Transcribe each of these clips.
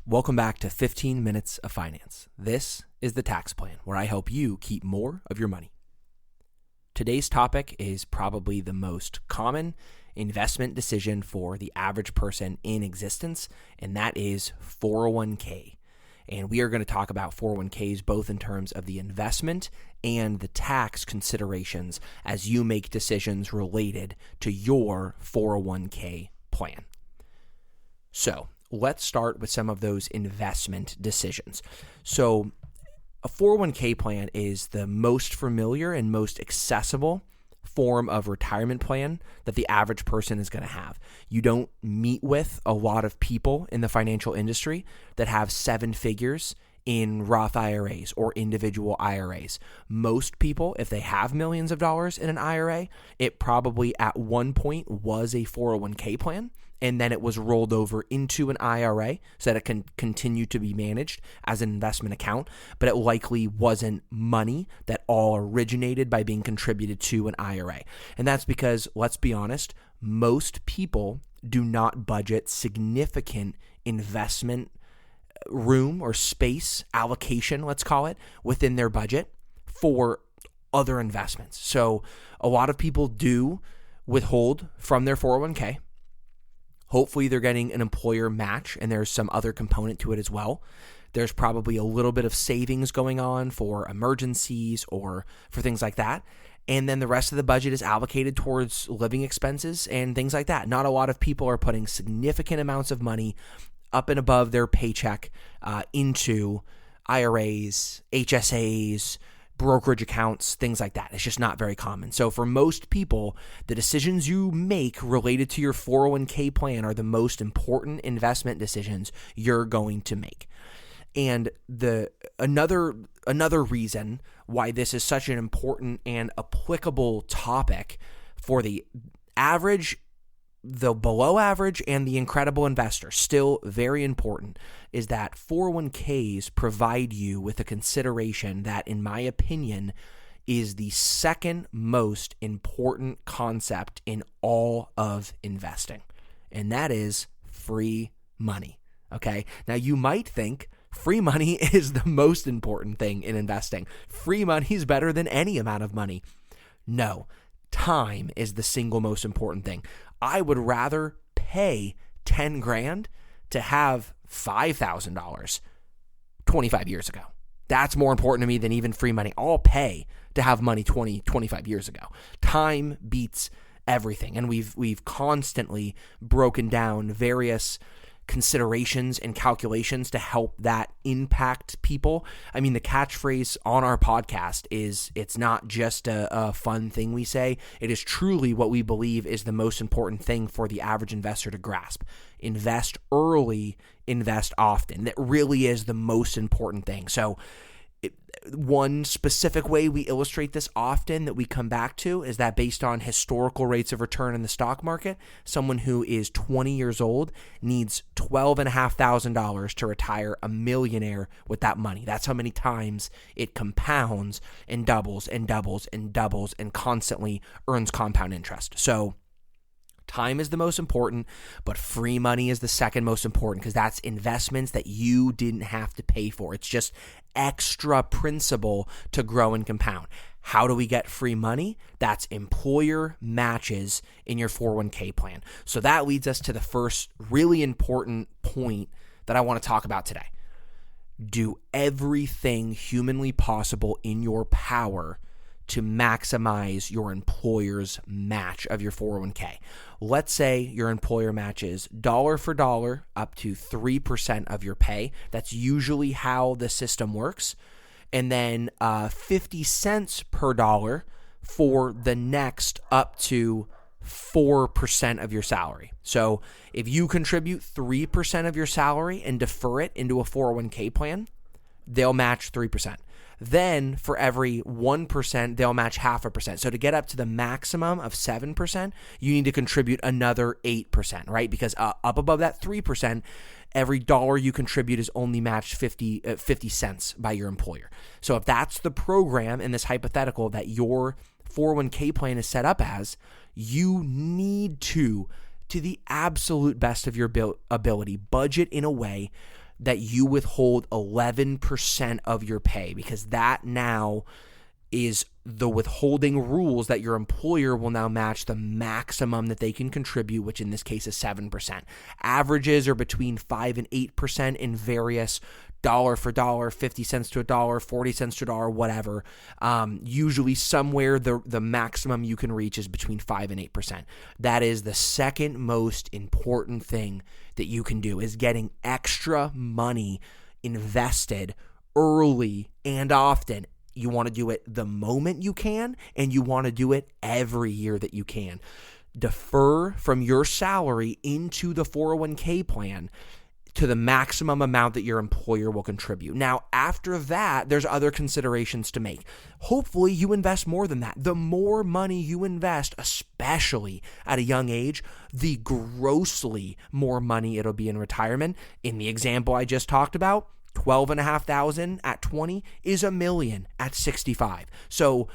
Welcome back to 15 Minutes of Finance. This is the tax plan where I help you keep more of your money. Today's topic is probably the most common investment decision for the average person in existence, and that is 401k. And we are going to talk about 401ks both in terms of the investment and the tax considerations as you make decisions related to your 401k plan. So, let's start with some of those investment decisions. So a 401k plan is the most familiar and most accessible form of retirement plan that the average person is going to have. You don't meet with a lot of people in the financial industry that have seven figures in Roth IRAs or individual IRAs. Most people, if they have millions of dollars in an IRA, it probably at one point was a 401k plan, and then it was rolled over into an IRA so that it can continue to be managed as an investment account, but it likely wasn't money that all originated by being contributed to an IRA. And that's because, let's be honest, most people do not budget significant investment room or space allocation, let's call it, within their budget for other investments. So a lot of people do withhold from their 401k. Hopefully they're getting an employer match, and there's some other component to it as well. There's probably a little bit of savings going on for emergencies or for things like that. And then the rest of the budget is allocated towards living expenses and things like that. Not a lot of people are putting significant amounts of money up and above their paycheck into IRAs, HSAs, brokerage accounts, things like that. It's just not very common. So for most people, the decisions you make related to your 401k plan are the most important investment decisions you're going to make. And another reason why this is such an important and applicable topic for the average, the below average, and the incredible investor, still very important, is that 401ks provide you with a consideration that, in my opinion, is the second most important concept in all of investing, and that is free money. Okay? Now, you might think free money is the most important thing in investing. Free money is better than any amount of money. No, time is the single most important thing. I would rather pay 10 grand to have $5,000 25 years ago. That's more important to me than even free money. I'll pay to have money 25 years ago. Time beats everything. And we've constantly broken down various considerations and calculations to help that impact people. I mean, the catchphrase on our podcast is, it's not just a fun thing we say. It is truly what we believe is the most important thing for the average investor to grasp. Invest early, invest often. That really is the most important thing. So one specific way we illustrate this often that we come back to is that based on historical rates of return in the stock market, someone who is 20 years old needs $12,500 to retire a millionaire with that money. That's how many times it compounds and doubles and doubles and doubles and constantly earns compound interest. So time is the most important, but free money is the second most important because that's investments that you didn't have to pay for. It's just extra principal to grow and compound. How do we get free money? That's employer matches in your 401k plan. So that leads us to the first really important point that I want to talk about today. Do everything humanly possible in your power to maximize your employer's match of your 401k. Let's say your employer matches dollar for dollar up to 3% of your pay. That's usually how the system works. And then 50 cents per dollar for the next up to 4% of your salary. So if you contribute 3% of your salary and defer it into a 401k plan, they'll match 3%. Then for every 1%, they'll match 0.5%. So to get up to the maximum of 7%, you need to contribute another 8%, right? Because up above that 3%, every dollar you contribute is only matched 50 cents by your employer. So if that's the program in this hypothetical that your 401k plan is set up as, you need to the absolute best of your ability, budget in a way that you withhold 11% of your pay, because that now is the withholding rules that your employer will now match the maximum that they can contribute, which in this case is 7%. Averages are between 5 and 8% in various dollar for dollar, 50 cents to a dollar, 40 cents to a dollar, whatever. Usually somewhere the maximum you can reach is between 5 and 8%. That is the second most important thing that you can do, is getting extra money invested early and often. You want to do it the moment you can, and you want to do it every year that you can. Defer from your salary into the 401k plan to the maximum amount that your employer will contribute. Now, after that, there's other considerations to make. Hopefully, you invest more than that. The more money you invest, especially at a young age, the grossly more money it'll be in retirement. In the example I just talked about, $12,500 at 20 is $1 million at 65. So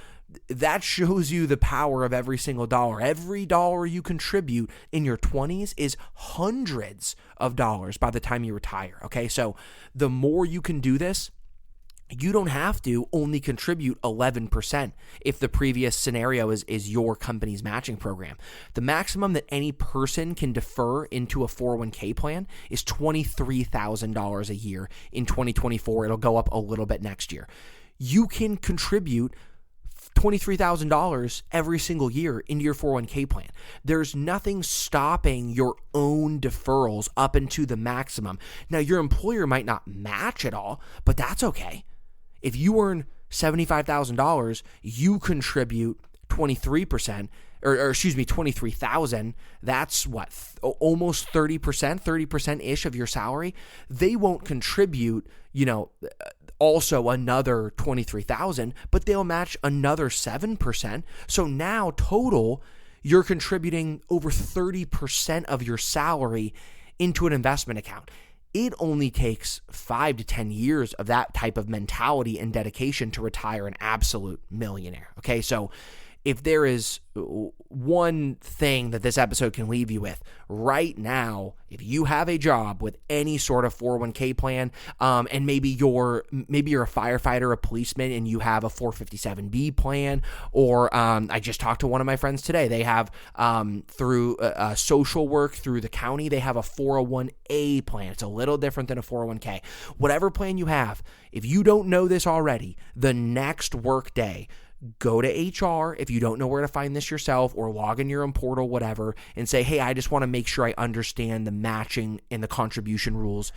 that shows you the power of every single dollar. Every dollar you contribute in your 20s is hundreds of dollars by the time you retire. Okay, so the more you can do this, you don't have to only contribute 11% if the previous scenario is your company's matching program. The maximum that any person can defer into a 401k plan is $23,000 a year in 2024. It'll go up a little bit next year. You can contribute $23,000 every single year into your 401k plan. There's nothing stopping your own deferrals up into the maximum. Now, your employer might not match it all, but that's okay. If you earn $75,000, you contribute 23%, or excuse me, 23,000. That's what, almost 30%ish of your salary. They won't contribute, also another 23,000, but they'll match another 7%. So now total, you're contributing over 30% of your salary into an investment account. It only takes 5 to 10 years of that type of mentality and dedication to retire an absolute millionaire. Okay, so if there is one thing that this episode can leave you with right now, if you have a job with any sort of 401k plan, and maybe you're a firefighter, a policeman, and you have a 457B plan, or I just talked to one of my friends today. They have through social work through the county, they have a 401A plan. It's a little different than a 401k. Whatever plan you have, if you don't know this already, the next work day, go to HR if you don't know where to find this yourself, or log in your own portal, whatever, and say, hey, I just want to make sure I understand the matching and the contribution rules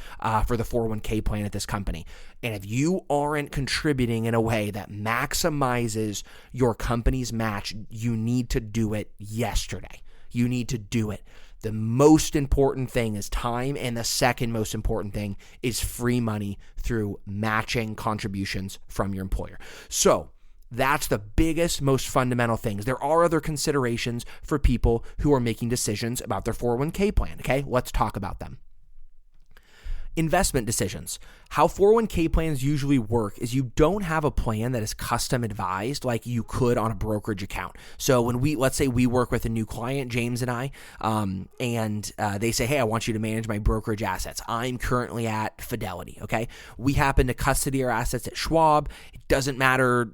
for the 401k plan at this company. And if you aren't contributing in a way that maximizes your company's match, you need to do it yesterday. You need to do it. The most important thing is time, and the second most important thing is free money through matching contributions from your employer. So that's the biggest, most fundamental things. There are other considerations for people who are making decisions about their 401k plan. Okay, let's talk about them. Investment decisions. How 401k plans usually work is you don't have a plan that is custom advised like you could on a brokerage account. So when let's say we work with a new client, James and I, and they say, hey, I want you to manage my brokerage assets. I'm currently at Fidelity, okay? We happen to custody our assets at Schwab. It doesn't matter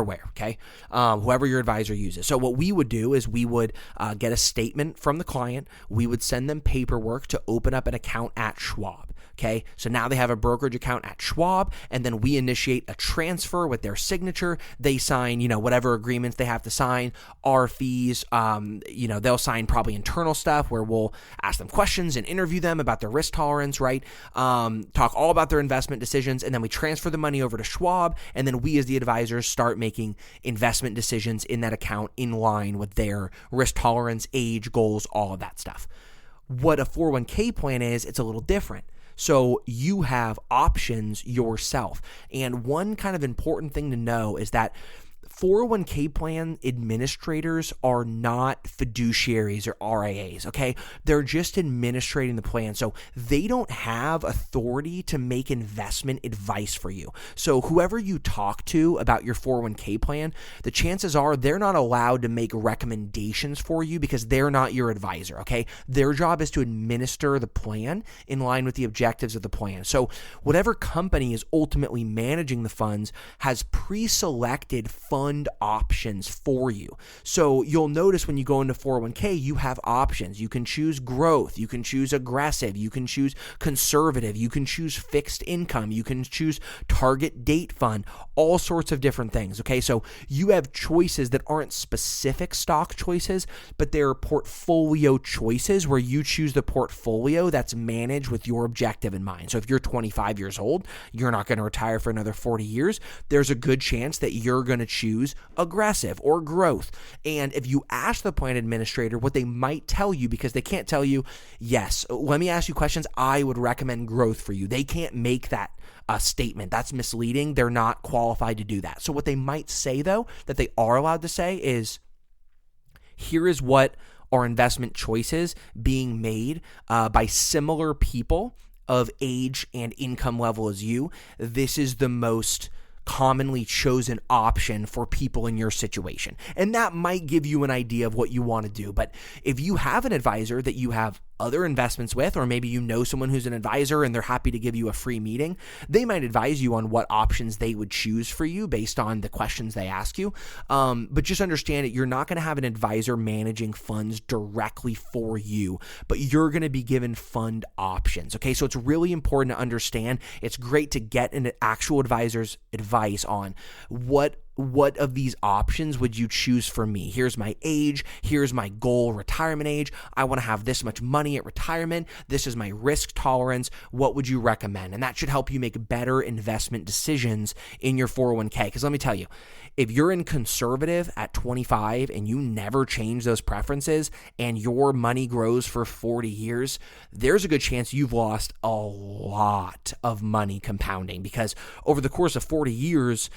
where, okay? Whoever your advisor uses. So what we would do is we would get a statement from the client. We would send them paperwork to open up an account at Schwab. Okay, so now they have a brokerage account at Schwab, and then we initiate a transfer with their signature. They sign, whatever agreements they have to sign, our fees, they'll sign probably internal stuff where we'll ask them questions and interview them about their risk tolerance, right? Talk all about their investment decisions, and then we transfer the money over to Schwab, and then we as the advisors start making investment decisions in that account in line with their risk tolerance, age, goals, all of that stuff. What a 401k plan is, it's a little different. So you have options yourself. And one kind of important thing to know is that 401k plan administrators are not fiduciaries or RIAs, okay? They're just administrating the plan. So they don't have authority to make investment advice for you. So whoever you talk to about your 401k plan, the chances are they're not allowed to make recommendations for you because they're not your advisor, okay? Their job is to administer the plan in line with the objectives of the plan. So whatever company is ultimately managing the funds has pre-selected fund options for you. So you'll notice when you go into 401k, you have options. You can choose growth, you can choose aggressive, you can choose conservative, you can choose fixed income, you can choose target date fund, all sorts of different things. Okay, so you have choices that aren't specific stock choices, but they're portfolio choices where you choose the portfolio that's managed with your objective in mind. So if you're 25 years old, you're not going to retire for another 40 years, there's a good chance that you're going to choose aggressive or growth. And if you ask the plan administrator what they might tell you, because they can't tell you, yes, let me ask you questions, I would recommend growth for you. They can't make that statement. That's misleading. They're not qualified to do that. So what they might say, though, that they are allowed to say is, here is what are investment choices being made by similar people of age and income level as you. This is the most commonly chosen option for people in your situation. And that might give you an idea of what you want to do. But if you have an advisor that you have other investments with, or maybe you know someone who's an advisor and they're happy to give you a free meeting, they might advise you on what options they would choose for you based on the questions they ask you. But just understand that you're not going to have an advisor managing funds directly for you, but you're going to be given fund options. Okay, so it's really important to understand. It's great to get an actual advisor's advice on what of these options would you choose for me? Here's my age. Here's my goal retirement age. I want to have this much money at retirement. This is my risk tolerance. What would you recommend? And that should help you make better investment decisions in your 401k. Because let me tell you, if you're in conservative at 25 and you never change those preferences and your money grows for 40 years, there's a good chance you've lost a lot of money compounding, because over the course of 40 years,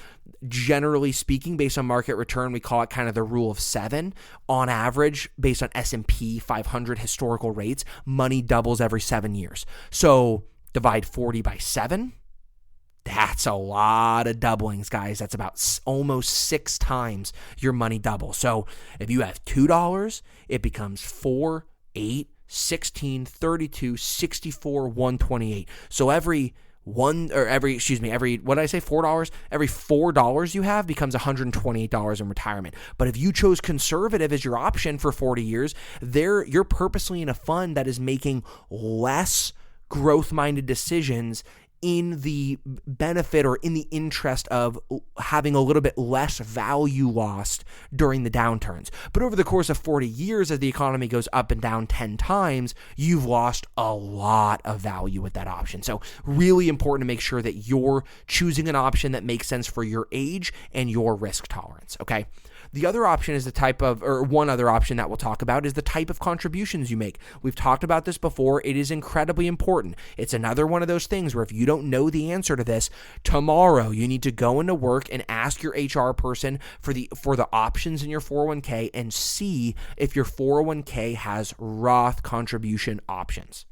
generally speaking, based on market return, we call it kind of the rule of 7. On average, based on S&P 500 historical rates, money doubles every 7 years. So divide 40 by 7. That's a lot of doublings, guys. That's about almost 6 times your money double. So if you have $2, it becomes 4, 8, 16, 32, 64, 128. So every $4? Every $4 you have becomes $128 in retirement. But if you chose conservative as your option for 40 years, you're purposely in a fund that is making less growth-minded decisions in the benefit or in the interest of having a little bit less value lost during the downturns. But over the course of 40 years, as the economy goes up and down 10 times, you've lost a lot of value with that option. So really important to make sure that you're choosing an option that makes sense for your age and your risk tolerance, okay? The other option is one other option that we'll talk about is the type of contributions you make. We've talked about this before. It is incredibly important. It's another one of those things where if you don't know the answer to this, tomorrow you need to go into work and ask your HR person for the options in your 401k and see if your 401k has Roth contribution options.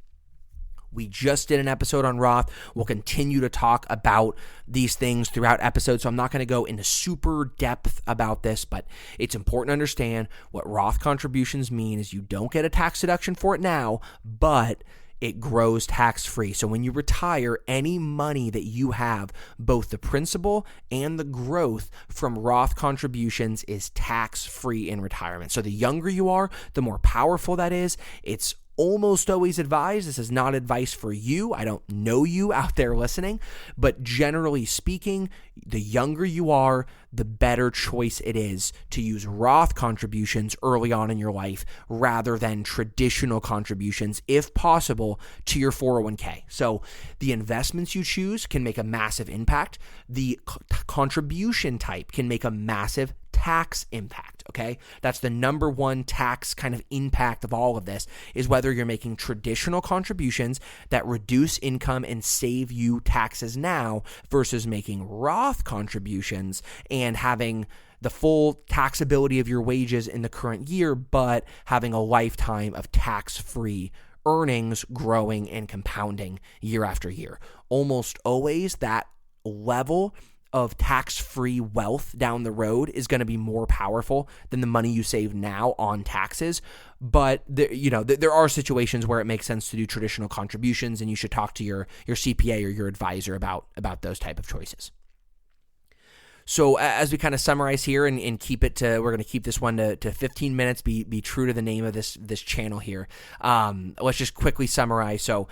We just did an episode on Roth. We'll continue to talk about these things throughout episodes, so I'm not going to go into super depth about this, but it's important to understand what Roth contributions mean is you don't get a tax deduction for it now, but it grows tax-free. So when you retire, any money that you have, both the principal and the growth from Roth contributions is tax-free in retirement. So the younger you are, the more powerful that is. It's almost always advised. This is not advice for you. I don't know you out there listening, but generally speaking, the younger you are, the better choice it is to use Roth contributions early on in your life rather than traditional contributions, if possible, to your 401k. So the investments you choose can make a massive impact. The contribution type can make a massive tax impact, okay? That's the number one tax kind of impact of all of this, is whether you're making traditional contributions that reduce income and save you taxes now versus making Roth contributions and having the full taxability of your wages in the current year, but having a lifetime of tax-free earnings growing and compounding year after year. Almost always that level of tax-free wealth down the road is going to be more powerful than the money you save now on taxes. But there are situations where it makes sense to do traditional contributions, and you should talk to your CPA or your advisor about those type of choices. So as we kind of summarize here and keep it to, we're going to keep this one to 15 minutes, be true to the name of this channel here. Let's just quickly summarize. So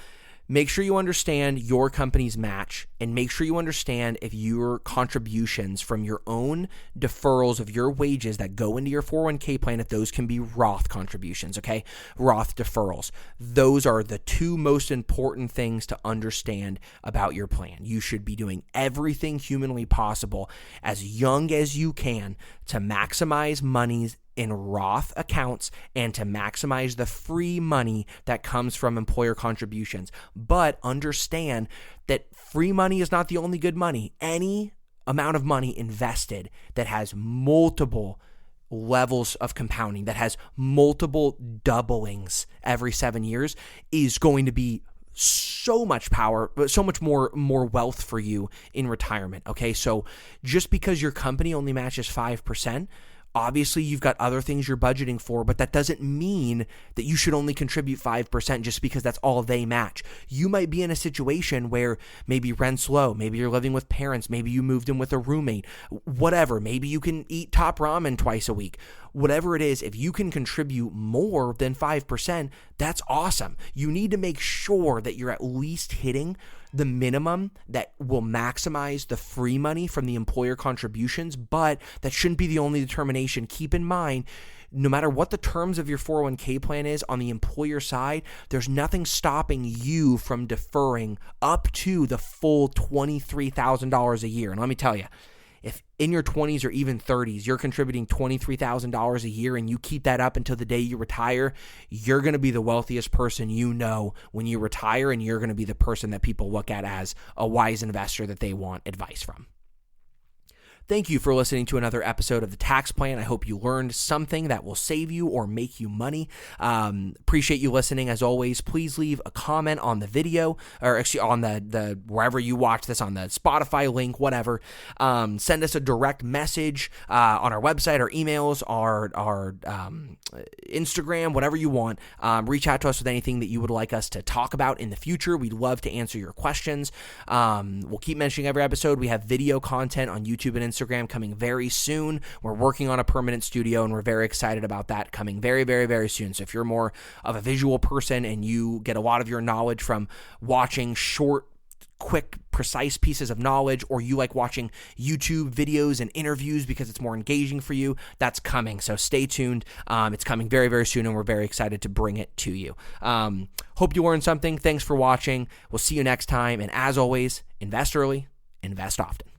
make sure you understand your company's match, and make sure you understand if your contributions from your own deferrals of your wages that go into your 401k plan, if those can be Roth contributions, okay? Roth deferrals. Those are the two most important things to understand about your plan. You should be doing everything humanly possible as young as you can to maximize monies in Roth accounts and to maximize the free money that comes from employer contributions. But understand that free money is not the only good money. Any amount of money invested that has multiple levels of compounding, that has multiple doublings every 7 years, is going to be so much power, so much more wealth for you in retirement. Okay, so just because your company only matches 5%, obviously you've got other things you're budgeting for, but that doesn't mean that you should only contribute 5% just because that's all they match. You might be in a situation where maybe rent's low, maybe you're living with parents, maybe you moved in with a roommate, whatever. Maybe you can eat top ramen twice a week. Whatever it is, if you can contribute more than 5%, that's awesome. You need to make sure that you're at least hitting the minimum that will maximize the free money from the employer contributions, but that shouldn't be the only determination. Keep in mind, no matter what the terms of your 401k plan is on the employer side, there's nothing stopping you from deferring up to the full $23,000 a year. And let me tell you, if in your 20s or even 30s, you're contributing $23,000 a year and you keep that up until the day you retire, you're going to be the wealthiest person you know when you retire, and you're going to be the person that people look at as a wise investor that they want advice from. Thank you for listening to another episode of The Tax Plan. I hope you learned something that will save you or make you money. Appreciate you listening. As always, please leave a comment on the video, or actually on the wherever you watch this, on the Spotify link, whatever. Send us a direct message on our website, our emails, our Instagram, whatever you want. Reach out to us with anything that you would like us to talk about in the future. We'd love to answer your questions. We'll keep mentioning every episode. We have video content on YouTube and Instagram coming very soon. We're working on a permanent studio, and we're very excited about that coming very, very, very soon. So if you're more of a visual person and you get a lot of your knowledge from watching short, quick, precise pieces of knowledge, or you like watching YouTube videos and interviews because it's more engaging for you, that's coming. So stay tuned. It's coming very, very soon, and we're very excited to bring it to you. Hope you learned something. Thanks for watching. We'll see you next time. And as always, invest early, invest often.